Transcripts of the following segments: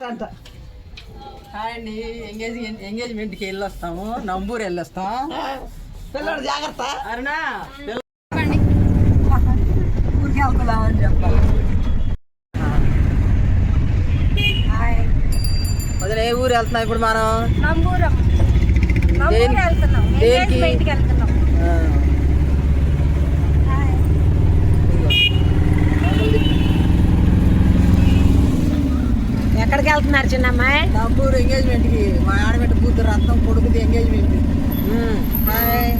Hi అండి. ఎంగేజ్మెంట్కి వెళ్ళొస్తాము, నంబూరు వెళ్ళొస్తాం. పిల్లడు జాగ్రత్త. అరుణా ఊరికి వెళ్తున్నామని చెప్పాలి. వదిలే ఏ ఊరు వెళ్తున్నాం ఇప్పుడు మనం? దేనికి? ఎక్కడికి వెళ్తున్నారు చిన్నమ్మాయి? నంబూరు ఎంగేజ్మెంట్కి. మా ఆడబిడ్డ కూతురు రత్నం కొడుకుది ఎంగేజ్మెంట్. హాయ్.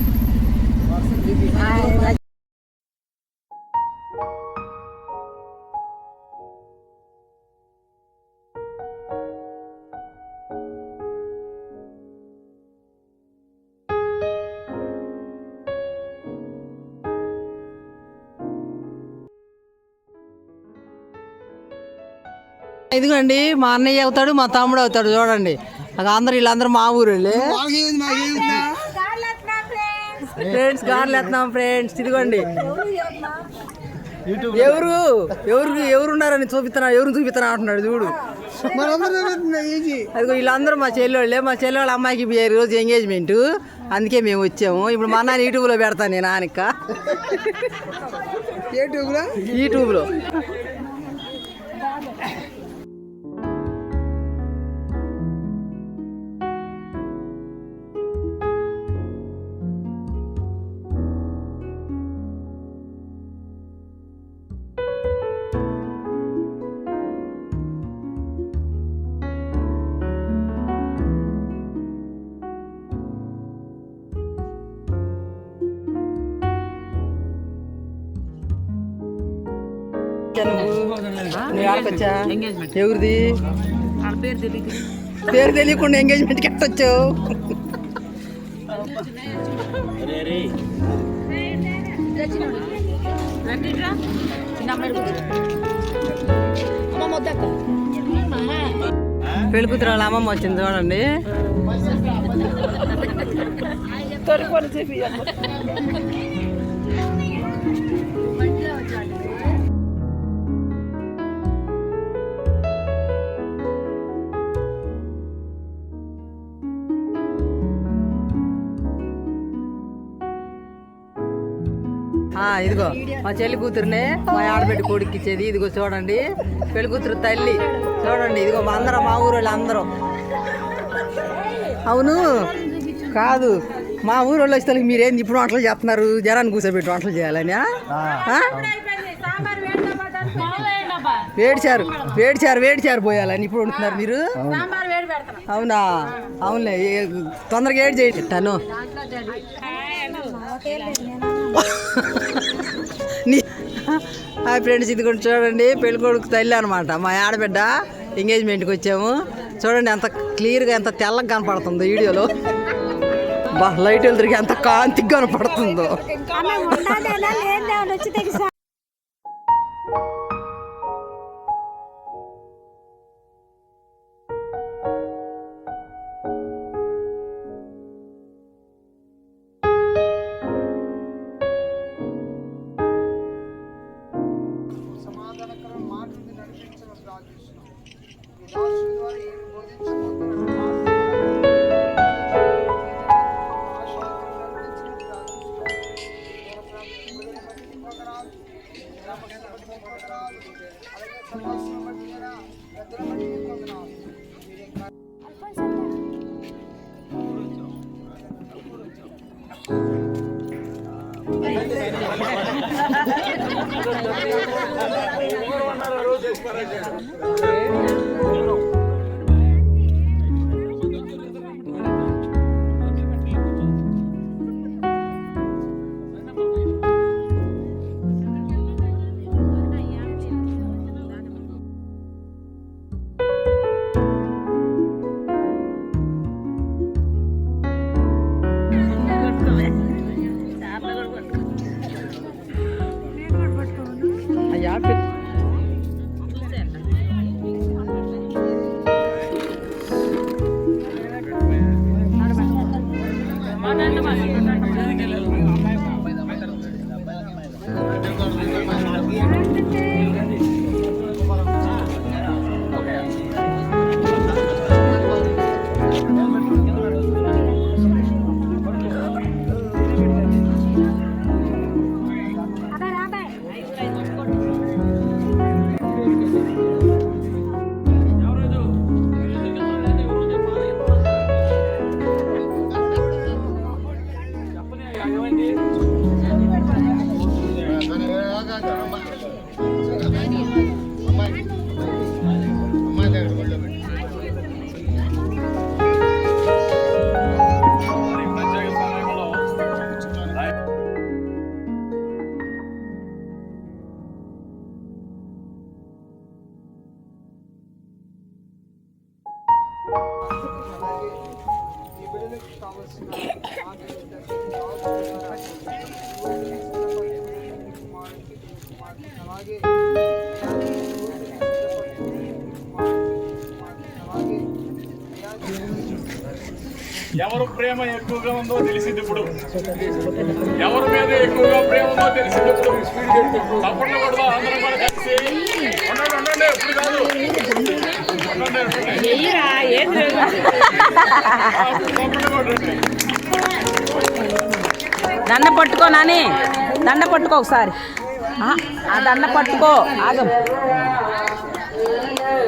ఇదిగోండి మా అన్నయ్య అవుతాడు, మా తమ్ముడు అవుతాడు. చూడండి వీళ్ళందరూ మా ఊరు ఫ్రెండ్స్. గార్లు ఎత్తున్నాం ఫ్రెండ్స్. ఇదిగోండి ఎవరున్నారని ఎవరు చూపిస్తున్నా అంటున్నాడు చూడు. అదిగో వీళ్ళందరూ మా చెల్లెళ్ళే. మా చెల్లెళ్ళ అమ్మాయికి రోజు ఎంగేజ్మెంట్, అందుకే మేము వచ్చాము. ఇప్పుడు మా నాన్న యూట్యూబ్లో పెడతాను నేను ఆనక్క. యూట్యూబ్లో ఎవరిది పేరు తెలియకుండా ఎంగేజ్మెంట్కి ఎట్టొచ్చావు? పెళ్లి కూతురు వాళ్ళ అమ్మమ్మ వచ్చింది చూడండి. ఇదిగో మా చెల్లి కూతురునే మా ఆడబిడ్డ కొడుకు ఇచ్చేది. ఇదిగో చూడండి పెళ్లి కూతురు తల్లి. చూడండి ఇదిగో మా అందరం, మా ఊరు వాళ్ళు అందరం. అవును కాదు, మా ఊరు వాళ్ళు వచ్చేసరికి మీరేంది ఇప్పుడు వంటలు చేస్తున్నారు? జనాన్ని కూర్చోబెట్టి వంటలు చేయాలని వేడిచారు పోయాలని ఇప్పుడు వండుతున్నారు మీరు? అవునా? అవునులే, తొందరగా ఏడు చేయండి. తను హాయ్ ఫ్రెండ్స్, ఇది కూడా చూడండి పెళ్ళికొడుకు తల్లి అనమాట. మా ఆడబిడ్డ ఎంగేజ్మెంట్కి వచ్చాము. చూడండి ఎంత క్లియర్గా, ఎంత తెల్లగా కనపడుతుందో వీడియోలో. లైట్ వెళ్తురికి ఎంత కాంతిగా కనపడుతుందో. ఎవరు ప్రేమ ఎక్కువగా ఉందో తెలిసింది ఇప్పుడు. ఎవరి మీద ఎక్కువగా ప్రేమ ఉందో తెలిసింది ఇప్పుడు. తప్పకుండా కూడా అందరం కూడా కలిసి ఉండండి. ఎప్పుడు కాదు దండ పట్టుకో నాని, దండ పట్టుకో ఒకసారి. ఆ దండ పట్టుకో, ఆగం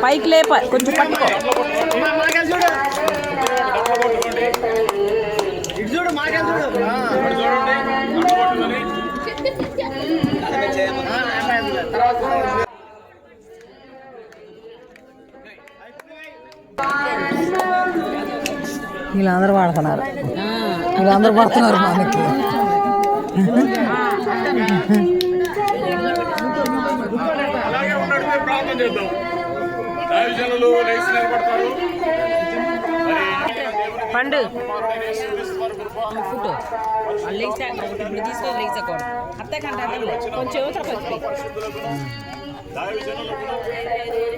పైకి లేప, కొంచెం పట్టుకో. వీళ్ళందరూ వాడుతున్నారు, వీళ్ళందరూ పడుతున్నారు మనకి. అలాగే ఉన్నట్టు ప్రార్థన చేద్దాం. దైవజనులు లేచి నిలబడతారు. పండు ఫుడ్ తీసుకోకూడదు అత్తే కంటే కొంచెం దైవజనులకు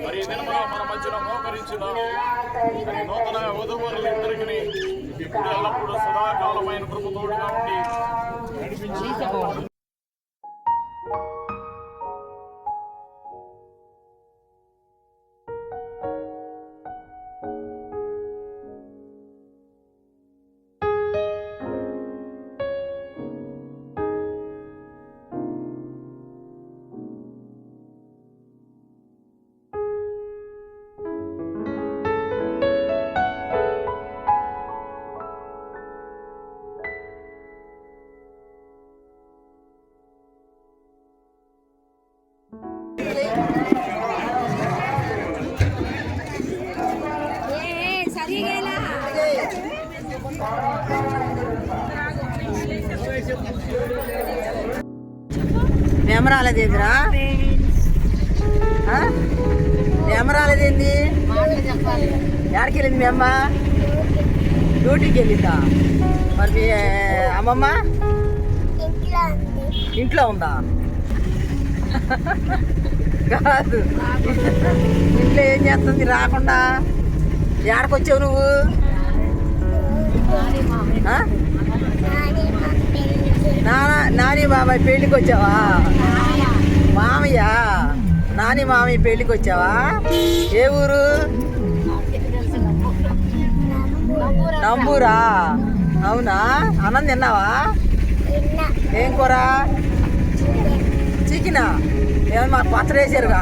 మరి ఈ దినమున మన మధ్యలో మోకరించుదాము. నూతన వధువరులిద్దరికీ ఇప్పుడు ఎల్లప్పుడూ సదాకాలమైన కృపతోడుగా ఉండి నడిపించి నెమరాలేదేందిరా? నెమరాలేదేంది? ఎక్కడికి వెళ్ళింది మీ అమ్మ? డ్యూటీకి వెళ్ళిందా? మరి మీ అమ్మమ్మ ఇంట్లో ఉందా? కాదు, ఇంట్లో ఏం చేస్తుంది రాకుండా? ఎక్కడికొచ్చావు నువ్వు? నాని బాబాయ్ పెళ్ళికి వచ్చావా? మామయ్య నాని మామయ్య పెళ్ళికి వచ్చావా? ఏ ఊరు? నంబూరా? అవునా? అన్నం తిన్నావా? ఏం కూర? చికెనా? ఏమన్నా మాకు పచ్చడి వేసారుగా.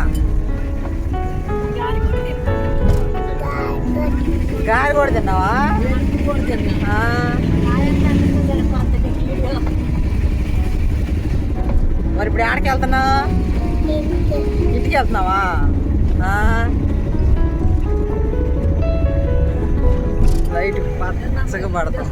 గారి కూడా తిన్నావా? మరి ఇప్పుడు ఎక్కడికి వెళ్తున్నావు? ఇంటికి వెళ్తున్నావా? లైట్ పచ్చగా పడతాం.